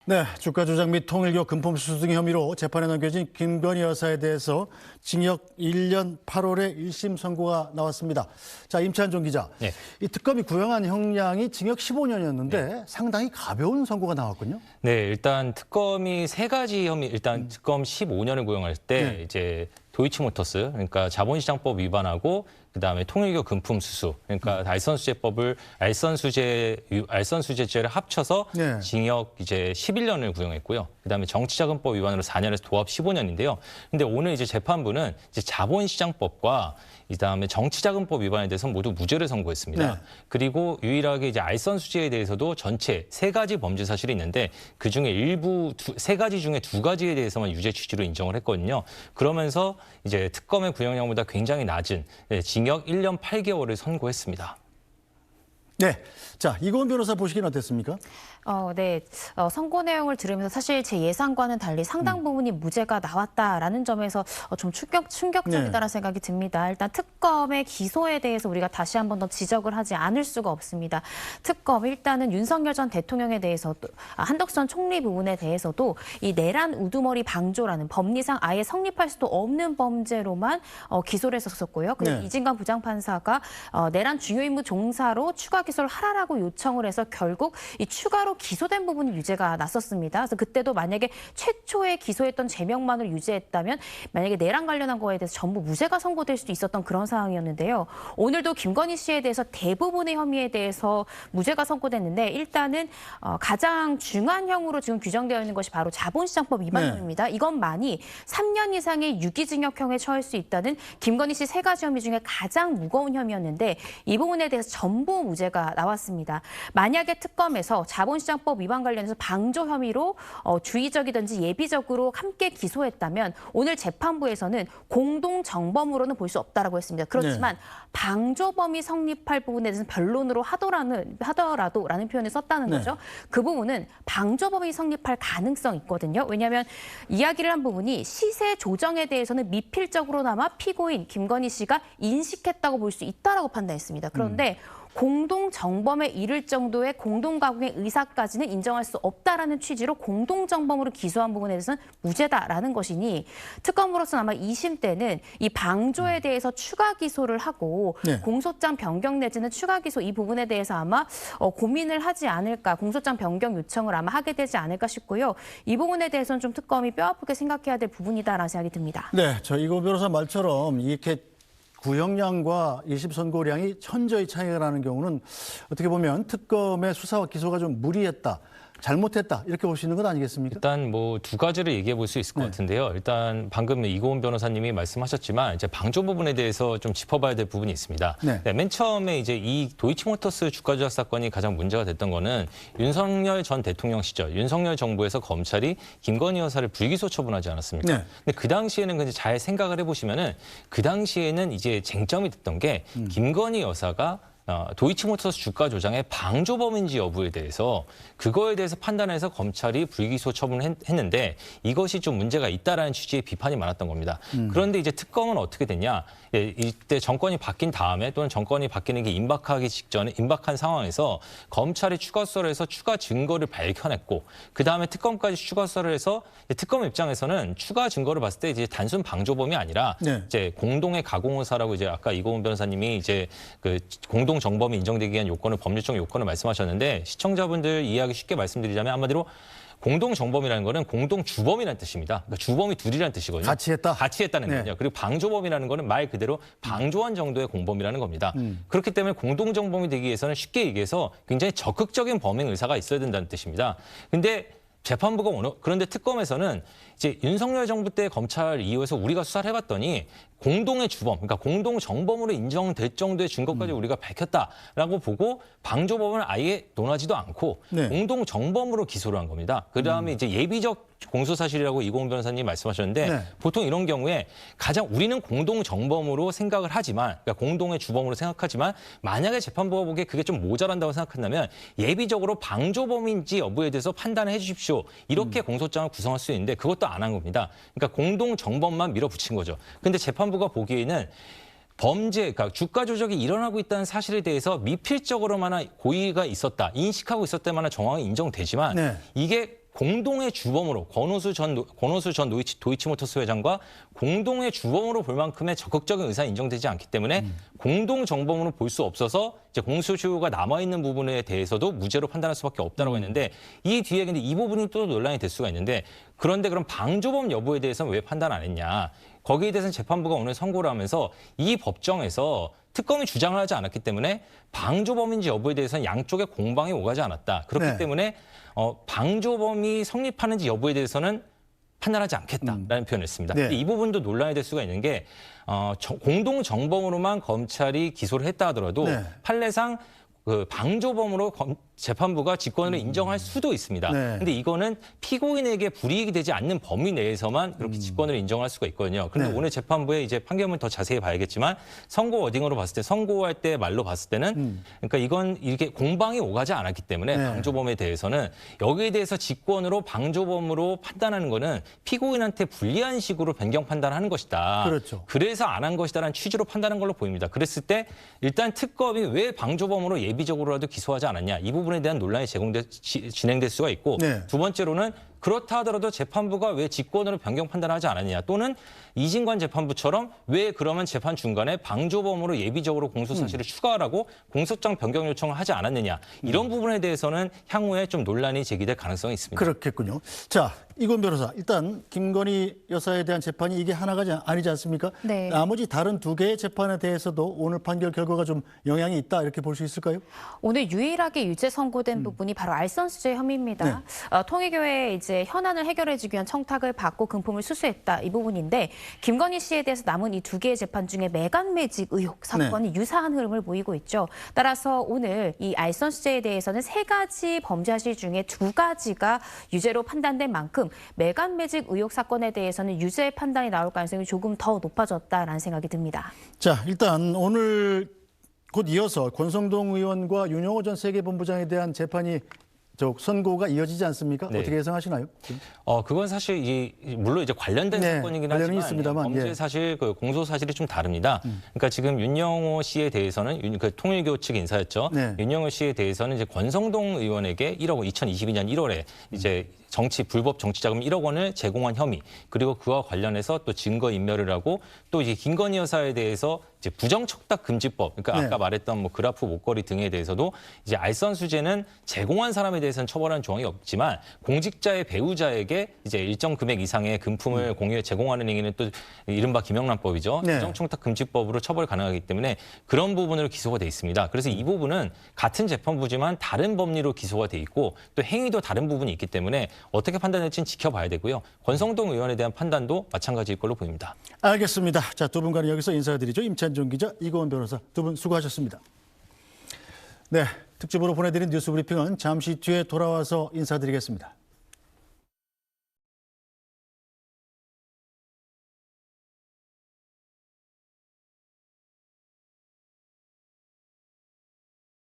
네, 주가 조작 및 통일교 금품 수수 등 혐의로 재판에 넘겨진 김건희 여사에 대해서 징역 1년 8월에 1심 선고가 나왔습니다. 자, 임찬종 기자. 네. 이 특검이 구형한 형량이 징역 15년이었는데 상당히 가벼운 선고가 나왔군요. 네, 일단 특검이 세 가지 혐의, 일단 특검 15년을 구형할 때 이제 도이치모터스, 그러니까 자본시장법 위반하고 그다음에 통일교 금품 수수, 그러니까 알선수재죄를 합쳐서 네. 징역 이제 11년을 구형했고요. 그다음에 정치자금법 위반으로 4년에서 도합 15년인데요. 근데 오늘 이제 재판부는 이제 자본시장법과 그다음에 정치자금법 위반에 대해서 모두 무죄를 선고했습니다. 네. 그리고 유일하게 이제 알선수재에 대해서도 전체 세 가지 범죄 사실이 있는데 그 중에 일부 세 가지 중에 두 가지에 대해서만 유죄 취지로 인정을 했거든요. 그러면서 이제 특검의 구형량보다 굉장히 낮은 징역 1년 8개월을 선고했습니다. 네, 자, 이고은 변호사 보시기는 어땠습니까? 네. 선고 내용을 들으면서 사실 제 예상과는 달리 상당 부분이 무죄가 나왔다라는 점에서 좀 충격적이다라는 생각이 듭니다. 일단 특검의 기소에 대해서 우리가 다시 한 번 더 지적을 하지 않을 수가 없습니다. 특검 일단은 윤석열 전 대통령에 대해서도 한덕선 총리 부분에 대해서도 이 내란 우두머리 방조라는 법리상 아예 성립할 수도 없는 범죄로만 기소를 했었고요. 그리고 네. 이진관 부장판사가 내란 중요 임무 종사로 추가 기소를 하라라고 요청을 해서 결국 이 추가로 기소된 부분이 유죄가 났었습니다. 그래서 그때도 만약에 최초에 기소했던 제명만을 유죄했다면 만약에 내란 관련한 거에 대해서 전부 무죄가 선고될 수도 있었던 그런 상황이었는데요. 오늘도 김건희 씨에 대해서 대부분의 혐의에 대해서 무죄가 선고됐는데 일단은 가장 중한형으로 지금 규정되어 있는 것이 바로 자본시장법 위반 혐의입니다. 이것만이 3년 이상의 유기징역형에 처할 수 있다는 김건희 씨 세 가지 혐의 중에 가장 무거운 혐의였는데 이 부분에 대해서 전부 무죄가 나왔습니다. 만약에 특검에서 자본시장법 위반 관련해서 방조 혐의로 주의적이든지 예비적으로 함께 기소했다면 오늘 재판부에서는 공동정범으로는 볼 수 없다라고 했습니다. 그렇지만 방조범이 성립할 부분에 대해서는 변론으로 하더라도라는 표현을 썼다는 거죠. 그 부분은 방조범이 성립할 가능성이 있거든요. 왜냐하면 이야기를 한 부분이 시세 조정에 대해서는 미필적으로나마 피고인 김건희 씨가 인식했다고 볼 수 있다라고 판단했습니다. 그런데 공동정범에 이를 정도의 공동가공의 의사까지는 인정할 수 없다라는 취지로 공동정범으로 기소한 부분에 대해서는 무죄다라는 것이니 특검으로서는 아마 2심 때는 이 방조에 대해서 추가 기소를 하고 공소장 변경 내지는 추가 기소 이 부분에 대해서 아마 고민을 하지 않을까, 공소장 변경 요청을 아마 하게 되지 않을까 싶고요. 이 부분에 대해서는 좀 특검이 뼈아프게 생각해야 될 부분이다라는 생각이 듭니다. 네, 저 이고은 변호사 말처럼 이렇게 구형량과 1심 선고량이 천저의 차이가 나는 경우는 어떻게 보면 특검의 수사와 기소가 좀 무리했다, 잘못했다 이렇게 볼 수 있는 건 아니겠습니까? 일단 뭐 두 가지를 얘기해 볼 수 있을 것 같은데요. 일단 방금 이고은 변호사님이 말씀하셨지만 이제 방조 부분에 대해서 좀 짚어봐야 될 부분이 있습니다. 네, 맨 처음에 이제 이 도이치모터스 주가 조작 사건이 가장 문제가 됐던 거는 윤석열 전 대통령 시절 윤석열 정부에서 검찰이 김건희 여사를 불기소 처분하지 않았습니까? 근데 그 당시에는 근데 잘 생각을 해보시면은 그 당시에는 이제 쟁점이 됐던 게 김건희 여사가 도이치모터스 주가 조장의 방조범인지 여부에 대해서 그거에 대해서 판단해서 검찰이 불기소 처분을 했는데 이것이 좀 문제가 있다라는 취지의 비판이 많았던 겁니다. 그런데 이제 특검은 어떻게 됐냐? 이때 정권이 바뀐 다음에 또는 정권이 바뀌는 게 임박하기 직전에 임박한 상황에서 검찰이 추가 수사를 해서 추가 증거를 발견했고 그 다음에 특검까지 추가 수사를 해서 특검 입장에서는 추가 증거를 봤을 때 이제 단순 방조범이 아니라 이제 공동의 가공의사라고 이제 아까 이고은 변호사님이 이제 그 공동 정범이 인정되기 위한 요건을 법률적 요건을 말씀하셨는데 시청자분들 이해하기 쉽게 말씀드리자면 한마디로 공동 정범이라는 거는 공동 주범이라는 뜻입니다. 그러니까 주범이 둘이라는 뜻이거든요. 같이 했다? 같이 했다는 거죠. 그리고 방조범이라는 거는 말 그대로 방조한 정도의 공범이라는 겁니다. 그렇기 때문에 공동 정범이 되기 위해서는 쉽게 얘기해서 굉장히 적극적인 범행 의사가 있어야 된다는 뜻입니다. 근데 재판부가 그런데 특검에서는 이제 윤석열 정부 때 검찰 이후에서 우리가 수사를 해봤더니 공동의 주범, 그러니까 공동 정범으로 인정될 정도의 증거까지 우리가 밝혔다라고 보고 방조범을 아예 논하지도 않고 공동 정범으로 기소를 한 겁니다. 그다음에 이제 예비적 공소 사실이라고 이고은 변호사님이 말씀하셨는데 보통 이런 경우에 가장 우리는 공동 정범으로 생각을 하지만 그러니까 공동의 주범으로 생각하지만 만약에 재판부가 보기에 그게 좀 모자란다고 생각한다면 예비적으로 방조범인지 여부에 대해서 판단을 해 주십시오. 이렇게 공소장을 구성할 수 있는데 그것도 안 한 겁니다. 그러니까 공동 정범만 밀어붙인 거죠. 근데 재판부가 보기에는 범죄, 그러니까 주가 조작이 일어나고 있다는 사실에 대해서 미필적으로만 고의가 있었다, 인식하고 있었다만 정황이 인정되지만 이게 공동의 주범으로 권오수 전 도이치모터스 회장과 공동의 주범으로 볼 만큼의 적극적인 의사는 인정되지 않기 때문에 공동 정범으로 볼 수 없어서 이제 공소시효가 남아 있는 부분에 대해서도 무죄로 판단할 수밖에 없다라고 했는데 이 뒤에 근데 이 부분이 또 논란이 될 수가 있는데 그런데 그럼 방조범 여부에 대해서는 왜 판단 안 했냐? 거기에 대해서는 재판부가 오늘 선고를 하면서 이 법정에서 특검이 주장을 하지 않았기 때문에 방조범인지 여부에 대해서는 양쪽의 공방이 오가지 않았다. 그렇기 네. 때문에 방조범이 성립하는지 여부에 대해서는 판단하지 않겠다라는 표현을 했습니다. 네. 이 부분도 논란이 될 수가 있는 게 공동 정범으로만 검찰이 기소를 했다 하더라도 네. 판례상 그 방조범으로 재판부가 직권을 인정할 수도 있습니다. 네. 근데 이거는 피고인에게 불이익이 되지 않는 범위 내에서만 그렇게 직권을 인정할 수가 있거든요. 그런데 네. 오늘 재판부의 이제 판결문 더 자세히 봐야겠지만 선고 워딩으로 봤을 때 선고할 때 말로 봤을 때는 그러니까 이건 이렇게 공방이 오가지 않았기 때문에 네. 방조범에 대해서는 여기에 대해서 직권으로 방조범으로 판단하는 거는 피고인한테 불리한 식으로 변경 판단하는 것이다. 그렇죠. 그래서 안 한 것이다라는 취지로 판단한 걸로 보입니다. 그랬을 때 일단 특검이 왜 방조범으로 예비적으로라도 기소하지 않았냐. 이 부분에 대한 논란이 진행될 수가 있고 네. 두 번째로는 그렇다 하더라도 재판부가 왜 직권으로 변경 판단하지 않았냐 또는 이진관 재판부처럼 왜 그러면 재판 중간에 방조범으로 예비적으로 공소사실을 추가하라고 공소장 변경 요청을 하지 않았느냐 이런 부분에 대해서는 향후에 좀 논란이 제기될 가능성이 있습니다. 그렇겠군요. 자, 이건 변호사. 일단 김건희 여사에 대한 재판이 이게 하나가 아니지 않습니까? 네. 나머지 다른 두 개의 재판에 대해서도 오늘 판결 결과가 좀 영향이 있다 이렇게 볼 수 있을까요? 오늘 유일하게 유죄 선고된 부분이 바로 알선수재 혐의입니다. 통일교회 이제 현안을 해결해주기 위한 청탁을 받고 금품을 수수했다 이 부분인데 김건희 씨에 대해서 남은 이 두 개의 재판 중에 매간 매직 의혹 사건이 유사한 흐름을 보이고 있죠. 따라서 오늘 이 알선수재에 대해서는 3가지 범죄 사실 중에 2가지가 유죄로 판단된 만큼 매간 매직 의혹 사건에 대해서는 유죄 판단이 나올 가능성이 조금 더 높아졌다라는 생각이 듭니다. 자, 일단 오늘 곧 이어서 권성동 의원과 윤영호 전 세계본부장에 대한 재판이 선고가 이어지지 않습니까? 네. 어떻게 예상하시나요? 그건 사실 물론 이제 관련된 네, 사건이긴 관련이 하지만 있습니다만, 범죄 예. 사실 그 공소 사실이 좀 다릅니다. 그러니까 지금 윤영호 씨에 대해서는 그 통일교 측 인사였죠. 네. 윤영호 씨에 대해서는 이제 권성동 의원에게 1억 원, 2022년 1월에 이제 불법 정치자금 1억 원을 제공한 혐의 그리고 그와 관련해서 또 증거 인멸을 하고 또 이제 김건희 여사에 대해서 이제 부정척탁 금지법 그러니까 네. 아까 말했던 뭐 그라프 목걸이 등에 대해서도 이제 알선수재는 제공한 사람에 대해서는 처벌하는 조항이 없지만 공직자의 배우자에게 이제 일정 금액 이상의 금품을 공유해 제공하는 행위는 또 이른바 김영란법이죠. 네. 부정청탁 금지법으로 처벌 가능하기 때문에 그런 부분으로 기소가 돼 있습니다. 그래서 이 부분은 같은 재판부지만 다른 법리로 기소가 돼 있고 또 행위도 다른 부분이 있기 때문에 어떻게 판단할지는 지켜봐야 되고요. 권성동 의원에 대한 판단도 마찬가지일 걸로 보입니다. 알겠습니다. 자, 두 분과는 여기서 인사드리죠. 임찬종 기자, 이고은 변호사 두 분 수고하셨습니다. 네, 특집으로 보내드린 뉴스 브리핑은 잠시 뒤에 돌아와서 인사드리겠습니다.